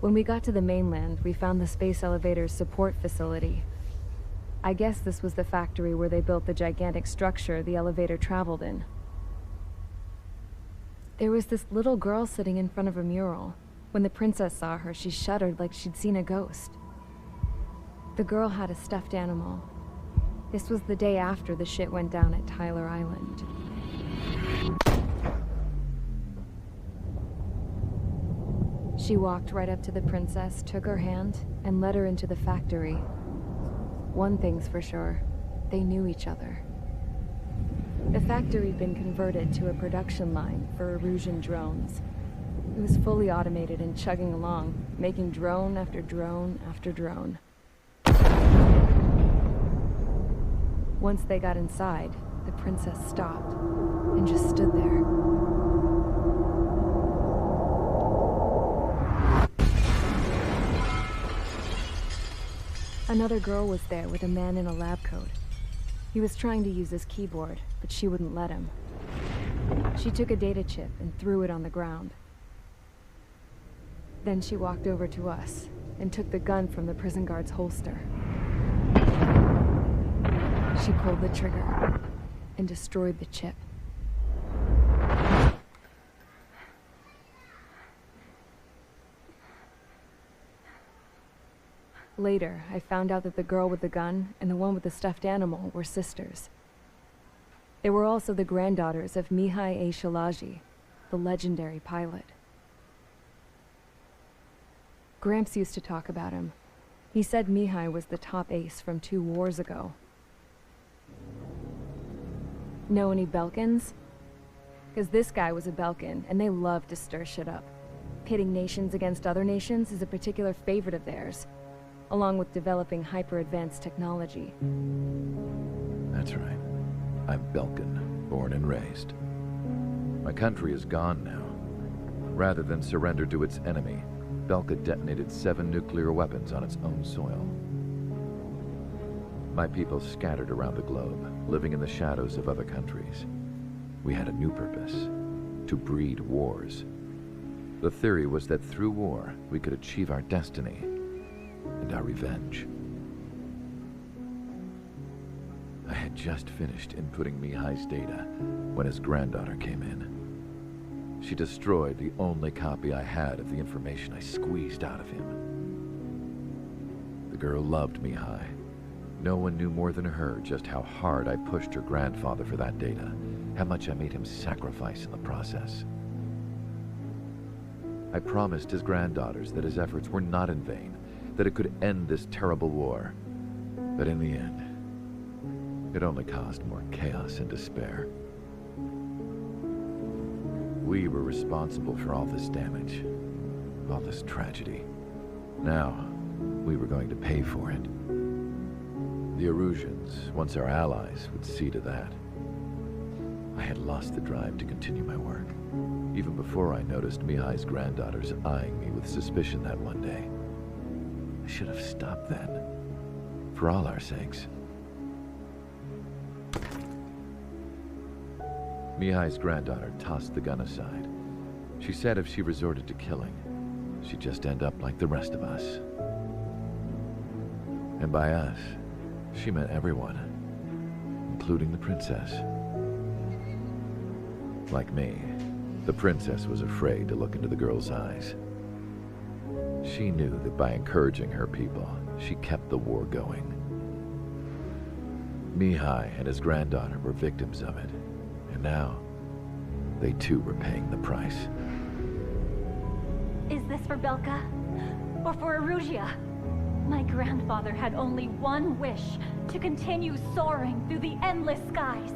When we got to the mainland, we found the space elevator's support facility. I guess this was the factory where they built the gigantic structure the elevator traveled in. There was this little girl sitting in front of a mural. When the princess saw her, she shuddered like she'd seen a ghost. The girl had a stuffed animal. This was the day after the shit went down at Tyler Island. She walked right up to the princess, took her hand, and led her into the factory. One thing's for sure, they knew each other. The factory had been converted to a production line for Erusian drones. It was fully automated and chugging along, making drone after drone after drone. Once they got inside, the princess stopped and just stood there. Another girl was there with a man in a lab coat. He was trying to use his keyboard, but she wouldn't let him. She took a data chip and threw it on the ground. Then she walked over to us and took the gun from the prison guard's holster. She pulled the trigger and destroyed the chip. Later, I found out that the girl with the gun and the one with the stuffed animal were sisters. They were also the granddaughters of Mihai A. Shalaji, the legendary pilot. Gramps used to talk about him. He said Mihai was the top ace from 2 wars ago. Know any Belkans? Because this guy was a Belkan, and they love to stir shit up. Pitting nations against other nations is a particular favorite of theirs, along with developing hyper-advanced technology. That's right. I'm Belkan, born and raised. My country is gone now. Rather than surrender to its enemy, Belka detonated 7 nuclear weapons on its own soil. My people scattered around the globe, living in the shadows of other countries. We had a new purpose: to breed wars. The theory was that through war, we could achieve our destiny and our revenge. I had just finished inputting Mihai's data when his granddaughter came in. She destroyed the only copy I had of the information I squeezed out of him. The girl loved Mihai. No one knew more than her just how hard I pushed her grandfather for that data, how much I made him sacrifice in the process. I promised his granddaughters that his efforts were not in vain, that it could end this terrible war. But in the end, it only caused more chaos and despair. We were responsible for all this damage, all this tragedy. Now, we were going to pay for it. The Erusians, once our allies, would see to that. I had lost the drive to continue my work, even before I noticed Mihai's granddaughters eyeing me with suspicion that one day. I should have stopped then, for all our sakes. Mihai's granddaughter tossed the gun aside. She said if she resorted to killing, she'd just end up like the rest of us. And by us, she meant everyone, including the princess. Like me, the princess was afraid to look into the girl's eyes. She knew that by encouraging her people, she kept the war going. Mihai and his granddaughter were victims of it, and now, they too were paying the price. Is this for Belka? Or for Erusia? My grandfather had only one wish: to continue soaring through the endless skies.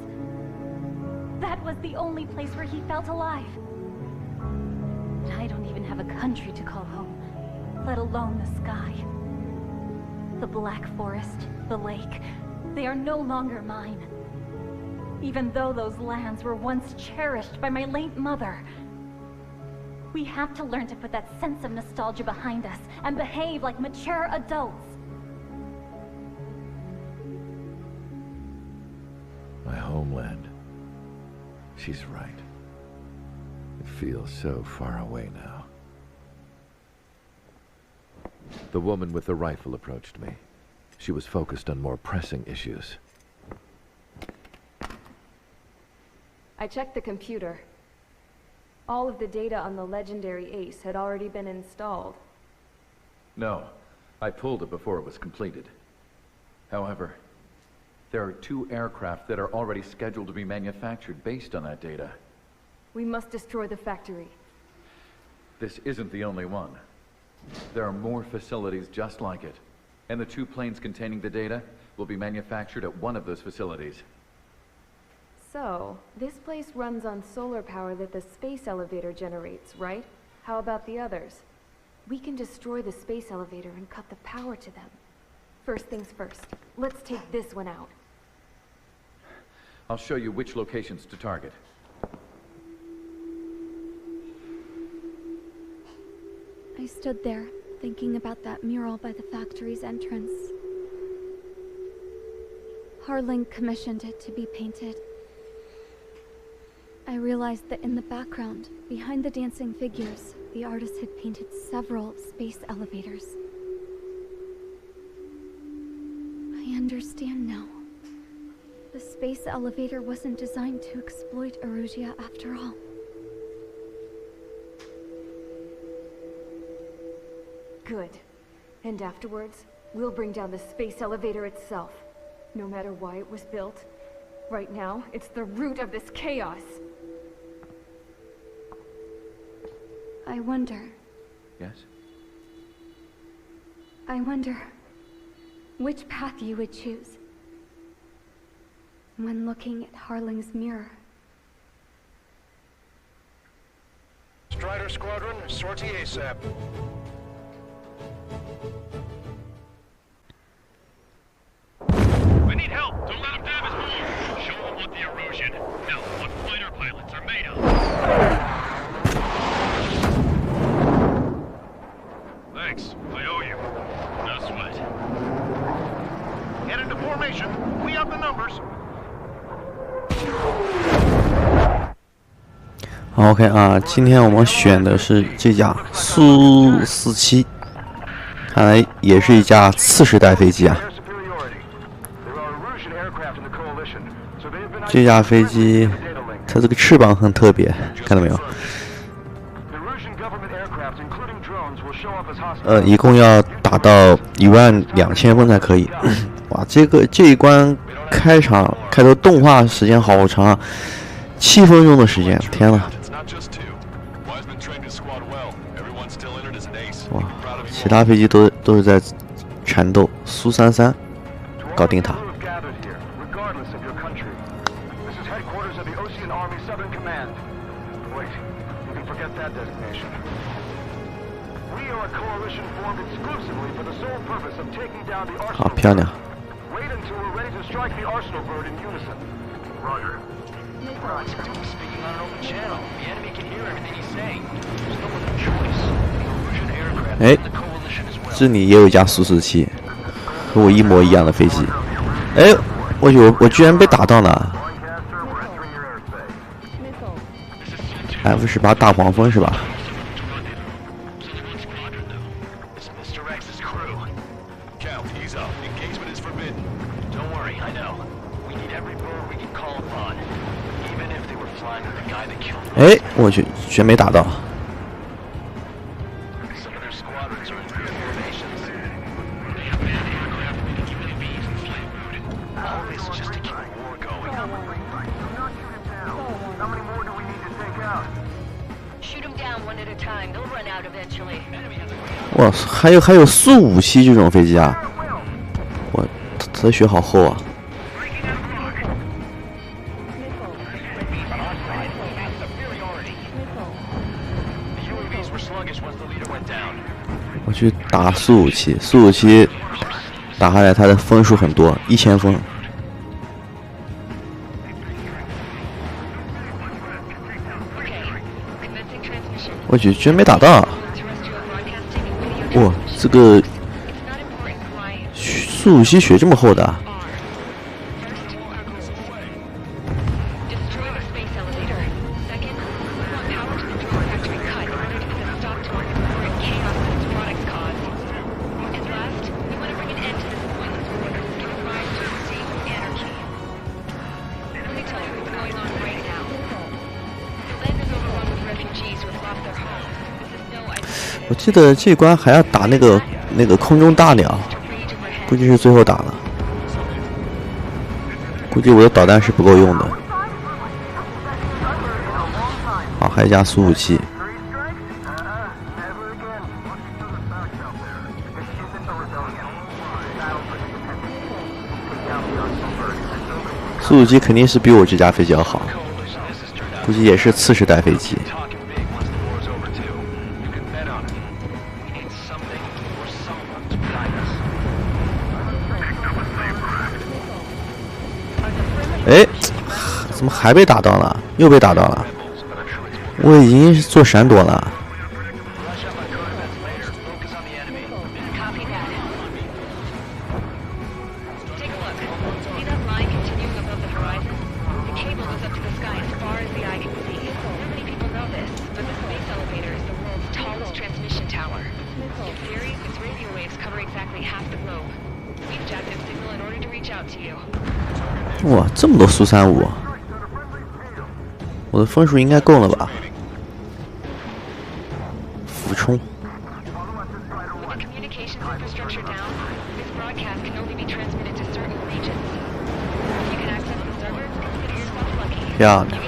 That was the only place where he felt alive. But I don't even have a country to call home, let alone the sky. The Black Forest, the lake, they are no longer mine. Even though those lands were once cherished by my late mother. We have to learn to put that sense of nostalgia behind us and behave like mature adults. My homeland. She's right. It feels so far away now. The woman with the rifle approached me. She was focused on more pressing issues. I checked the computer. All of the data on the legendary Ace had already been installed. No, I pulled it before it was completed. However, there are 2 aircraft that are already scheduled to be manufactured based on that data. We must destroy the factory. This isn't the only one. There are more facilities just like it, and the 2 planes containing the data will be manufactured at one of those facilities. So, this place runs on solar power that the space elevator generates, right? How about the others? We can destroy the space elevator and cut the power to them. First things first, let's take this one out. I'll show you which locations to target. I stood there, thinking about that mural by the factory's entrance. Harling commissioned it to be painted. I realized that in the background, behind the dancing figures, the artist had painted several space elevators. I understand now. The space elevator wasn't designed to exploit Erusia after all. Good. And afterwards, we'll bring down the space elevator itself. No matter why it was built, right now, it's the root of this chaos. I wonder. Yes? I wonder which path you would choose when looking at Harling's mirror. Strider Squadron, sortie ASAP. We need help! Don't let them damage more! Show them what the erosion, no, what fighter pilots are made of! Thanks, I owe you. No sweat. Get into formation. We have the numbers. 好 ，OK 啊，今天我们选的是这架苏47，看来也是一架次世代飞机啊。这架飞机，它这个翅膀很特别，看到没有？一共要打到12000分才可以。哇，这一关开头动画时间好长啊，7分钟的时间，天呐！哇，其他飞机都是在缠斗，苏33搞定它。好漂亮！哎，这里也有一架苏47，和我一模一样的飞机。哎，我居然被打到了 ！F18大黄蜂是吧？哎，我去，居然没打到！哇，还有苏57这种飞机啊！我它的血好厚啊！我去打苏57打下来，它的分数很多，1000分。我去，居然没打到！哇，这个苏57血这么厚的啊！我记得这一关还要打那个空中大鸟，估计是最后打了。估计我的导弹是不够用的。好，还有一架苏57。苏57肯定是比我这架飞机要好，估计也是次世代飞机。哎，怎么还被打到了？又被打到了！我已经做闪躲了。哇，这么多苏35，我的分数应该够了吧？俯冲。漂亮。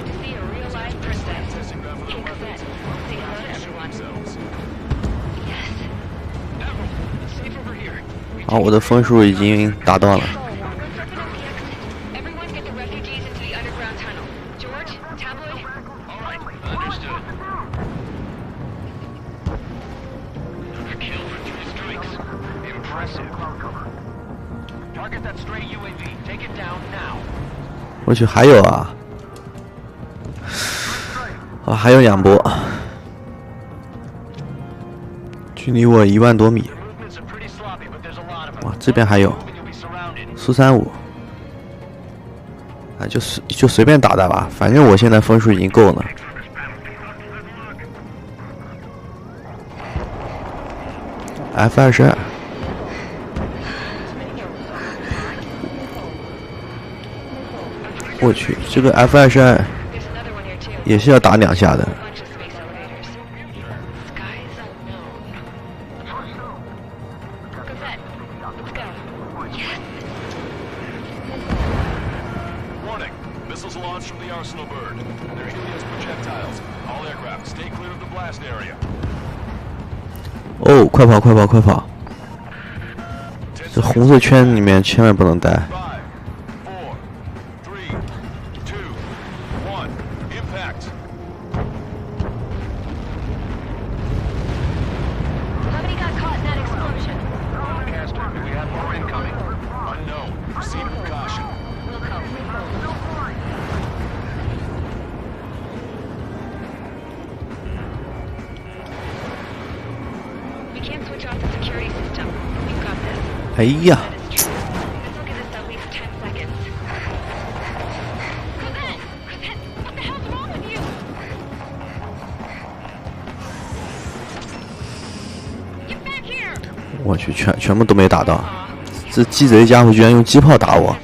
好，我的分数已经达到了。我去，还有啊！啊，还有2波，距离我1万多米。哇，这边还有苏35，啊，就随便打打吧，反正我现在分数已经够了。F-22。我去，这个 F-22也是要打2下的。哦，快跑快跑快跑！这红色圈里面千万不能待。哎呀！我去，全部都没打到，这鸡贼家伙居然用机炮打我！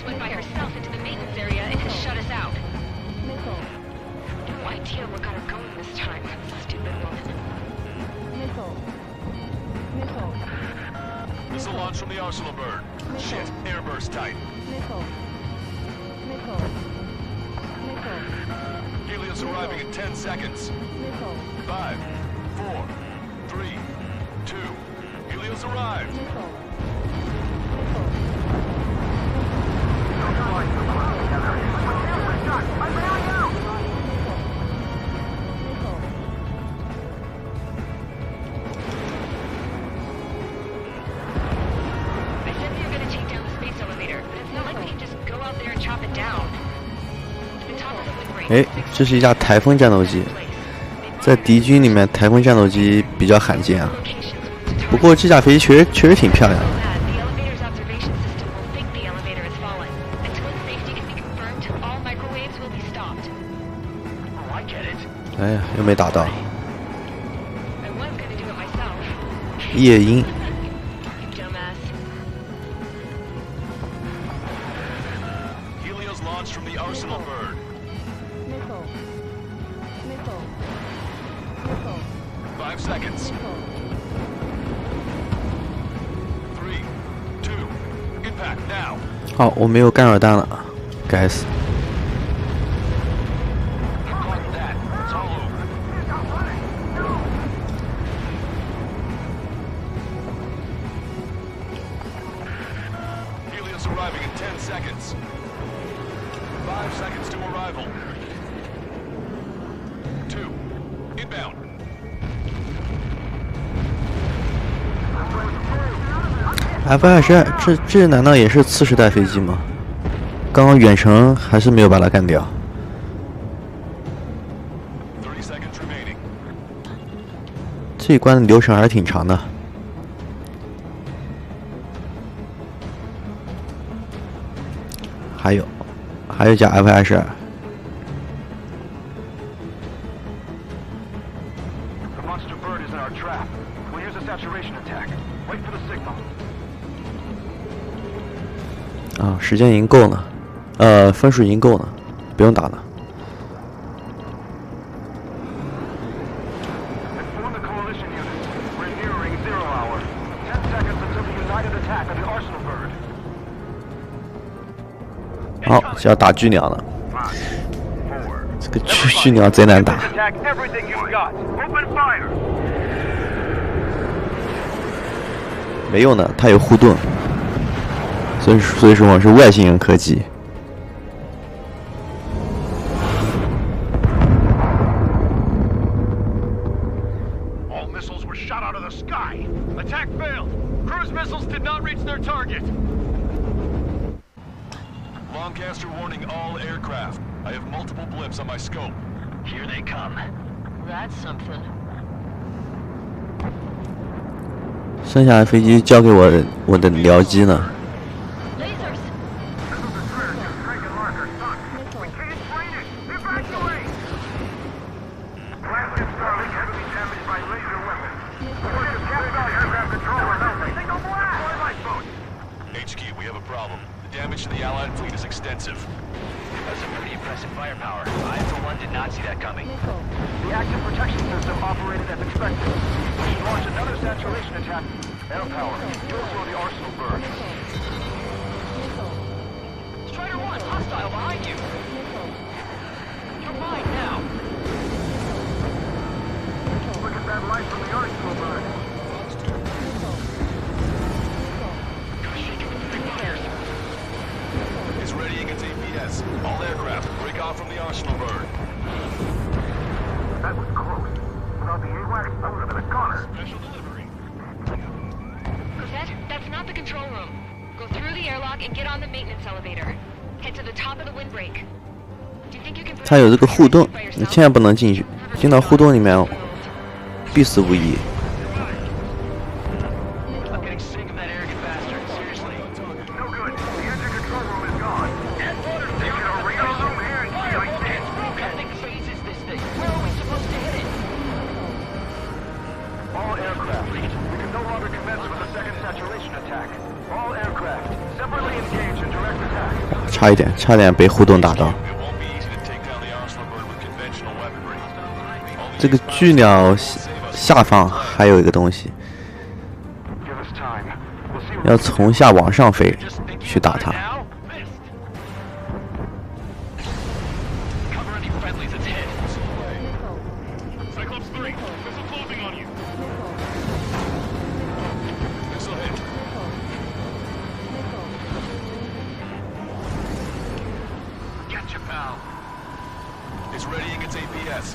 哎，这是一架台风战斗机，在敌军里面，台风战斗机比较罕见啊。不过这架飞机确实挺漂亮的。哎呀，又没打到。夜鹰。好，我没有干扰弹了，该死。Arriving in 10 seconds. 5 seconds to arrival. 2. Inbound. F-22，这难道也是次世代飞机吗？刚刚远程还是没有把它干掉。30 seconds remaining. 这一关的流程还是挺长的。还有一架 F-22。The monster bird is in our trap. We'll use a saturation attack. Wait for the signal. 啊，时间已经够了，分数已经够了，不用打了。Inform the coalition units. We're nearing 0 hour. 10 seconds until the united attack of the arsenal bird. 好，就要打巨鸟了。这个巨鸟贼难打。Attack everything you've got. Open fire. 没用的，它有护盾。所以说我是外星人科技。All missiles were shot out of the sky. Attack failed. Cruise missiles did not reach their target. Longcaster warning all aircraft. I have multiple blips on my scope. Here they come. That's something. 剩下的飞机交给我的僚机呢。HQ, we have a problem. The damage to the Allied fleet is extensive. That's some pretty impressive firepower. I, for one, did not see that coming. The active protection system operated as expected. We should launch another saturation attack. Air power. You'll slow the arsenal burn. Strider 1, hostile behind you. You're mine now. Look at that light from the arsenal burn. It's readying its APS. All aircraft, break off from the arsenal burn. That was close. Without the AWACS, I would have been a goner. Special delivery. Cosette, that's not the control room. Go through the airlock and get on the maintenance elevator. Head to the top of the windbreak. Do you think you can? 它有这个护盾，你千万不能进去，进到护盾里面，必死无疑。I'm getting sick of that arrogant bastard. Seriously. No good. The engine control room is gone. They should have radar room here in CIC. How big phase is this thing? Where are we supposed to hit it? All aircraft. We can no longer commence with a second saturation attack. All aircraft, separately engage in direct attack. 差一点被护盾打到。 It won't be easy to take down the arsenal bird with conventional weaponry. 这个巨鸟下方还有一个东西， Give us time. We'll see 要从下往上飞去打它。 Now? Missed. Cover any friendlies, it's hit. Cyclops 3, missile closing on you. Missile hit. Gotcha, pal. It's readying its APS.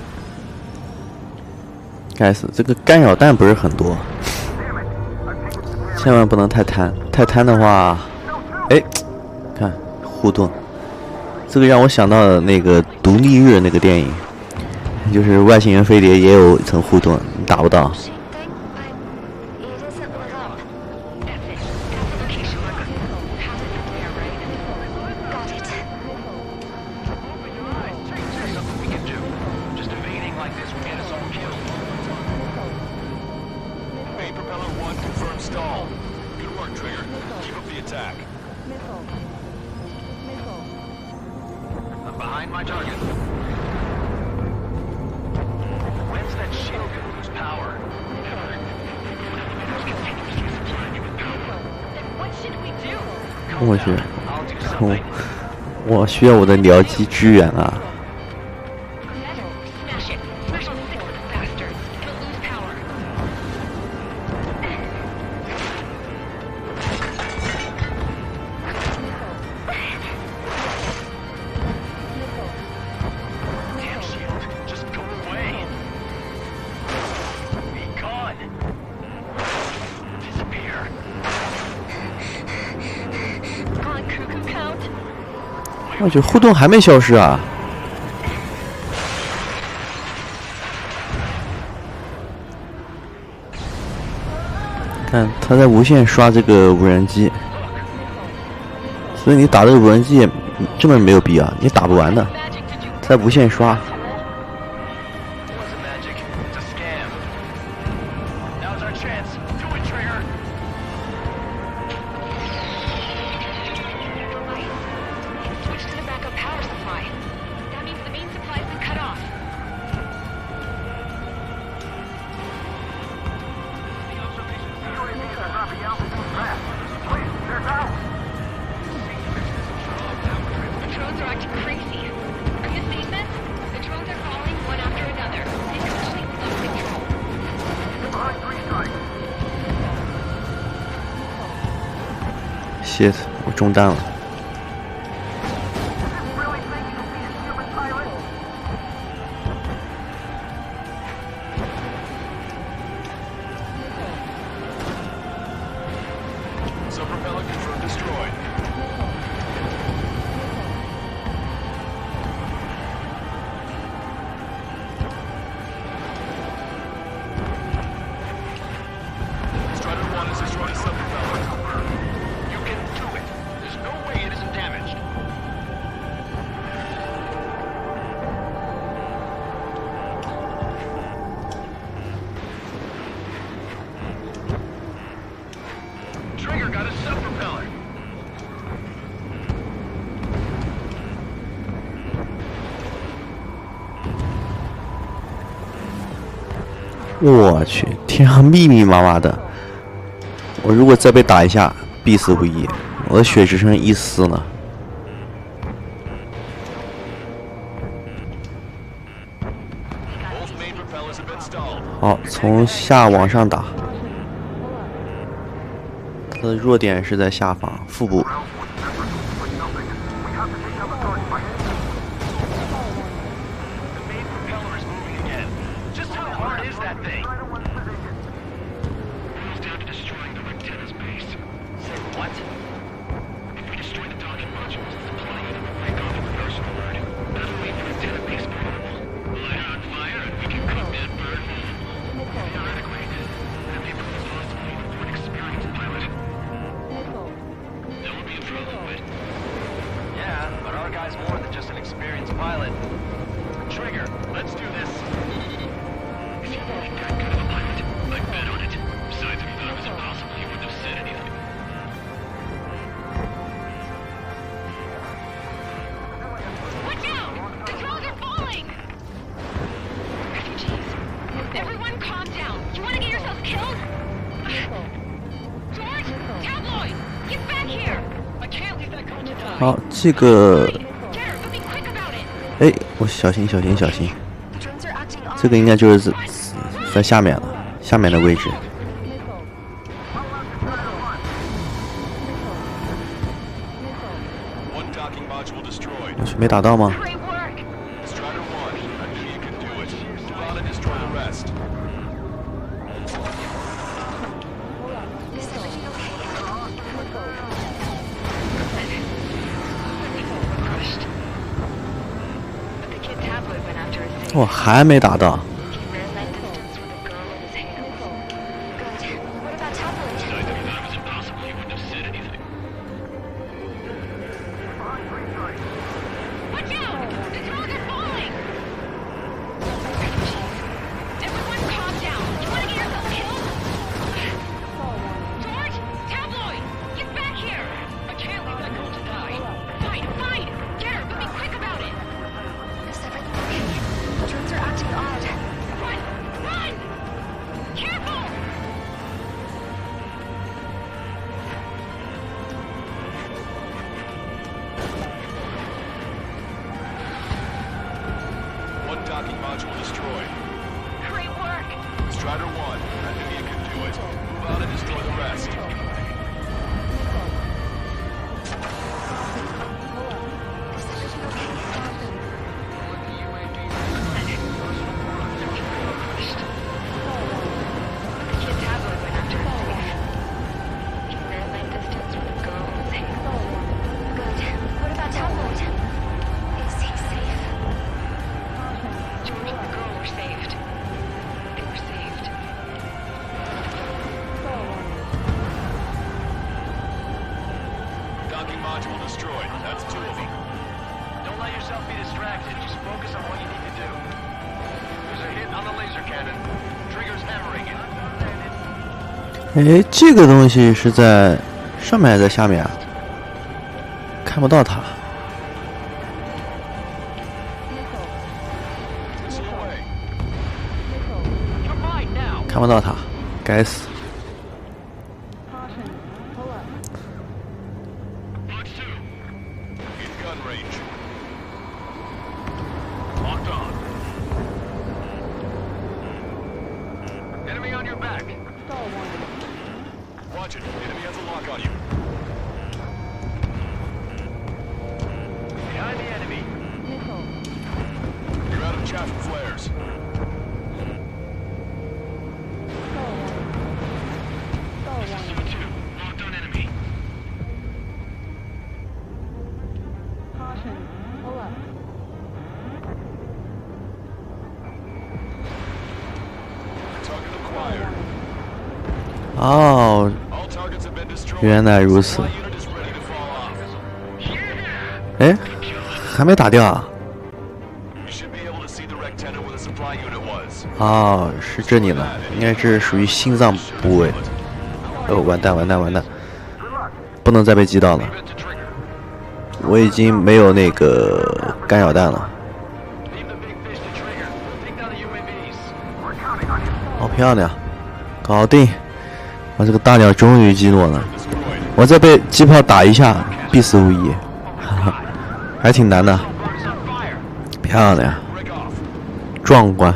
该死，这个干扰弹不是很多，千万不能太贪，太贪的话，哎，看护盾，这个让我想到了那个独立日那个电影，就是外星人飞碟也有一层护盾，你打不到。 Main propeller 1 confirmed stall. Good work, Trigger. Keep up the attack. I'm behind my target. When's that shield gonna lose power? Then what should we do? 我去，我需要我的僚机支援啊！ 我觉得互动还没消失啊！看他在无限刷这个无人机，所以你打这个无人机根本没有必要，你打不完的，他在无限刷。 shit， 我中弹了。我去，天上密密麻麻的，我如果再被打一下，必死无疑。我的血只剩一丝了。好，从下往上打。它的弱点是在下方腹部。 好，这个，哎，我小心小心小心，这个应该就是在下面了，下面的位置。我去，没打到吗？ 我还没打到。Fighter 1, I knew you could do it. Move out and destroy the rest. Module destroyed. That's 2 of them. Don't let yourself be distracted. Just focus on what you need to do. There's a hit on the laser cannon. Trigger's hammering it. 哎，这个东西是在上面还是在下面啊？看不到它。看不到它，该死！ Watch it. Enemy has a lock on you. Behind the enemy. You're out of chaff and flares. Number 2, locked on enemy. Caution. Pull up. 哦，原来如此。哎，还没打掉啊？哦，是这里呢，应该是属于心脏部位。哦，完蛋完蛋完蛋，不能再被击到了。我已经没有那个干扰弹了。好漂亮，搞定！我这个大鸟终于击落了，我再被机炮打一下，必死无疑，哈哈，还挺难的。漂亮，壮观，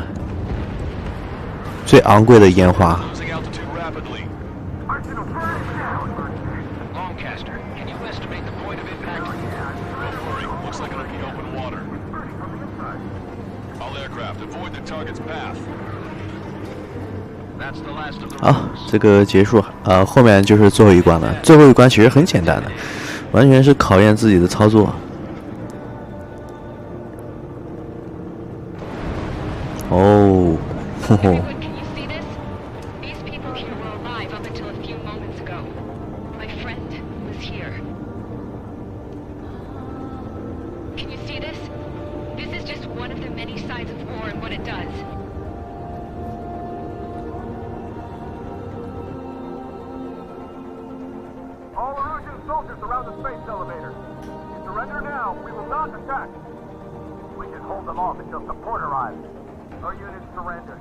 最昂贵的烟花。好，这个结束，后面就是最后一关了。最后一关其实很简单的，完全是考验自己的操作。哦，吼吼。All Erusian soldiers around the space elevator. Surrender now. We will not attack. We can hold them off until support arrives. Our units surrender.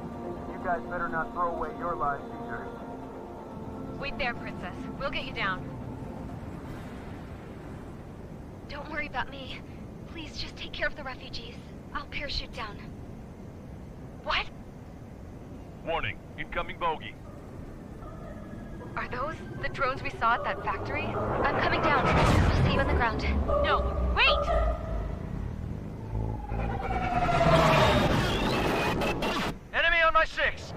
You guys better not throw away your lives either. Wait there, Princess. We'll get you down. Don't worry about me. Please just take care of the refugees. I'll parachute down. What? Warning. Incoming bogey. Are those the drones we saw at that factory? I'm coming down. I'll see you on the ground. No, wait! Enemy on my 6!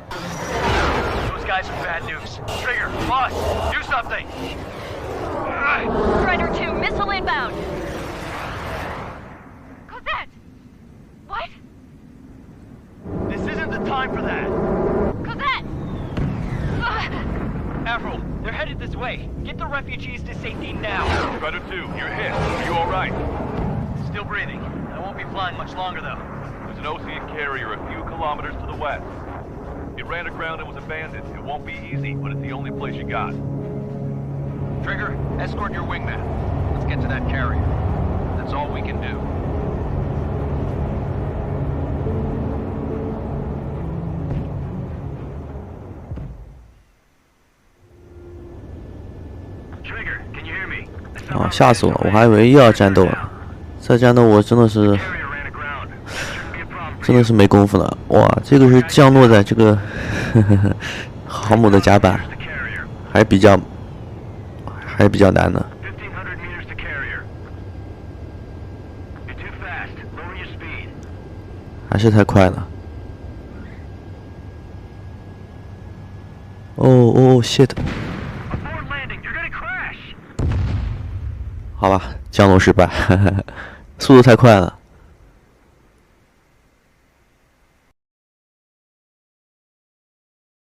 Those guys are bad news. Trigger, boss, do something! Strider 2, missile inbound! Cosette! What? This isn't the time for that! Cosette! Avril, they're headed this way. Get the refugees to safety now. Strider 2, you're hit. Are you alright? Still breathing. I won't be flying much longer, though. There's an ocean carrier a few kilometers to the west. It ran aground and was abandoned. It won't be easy, but it's the only place you got. Trigger, escort your wingman. Let's get to that carrier. That's all we can do. Trigger, can you hear me? 哦，吓死我！我还以为又要战斗了。再战斗我真的是真的是没功夫了。哇，这个是降落在这个航母的甲板，还是比较难的。还是太快了。哦 shit！ 好吧，降落失败，速度太快了。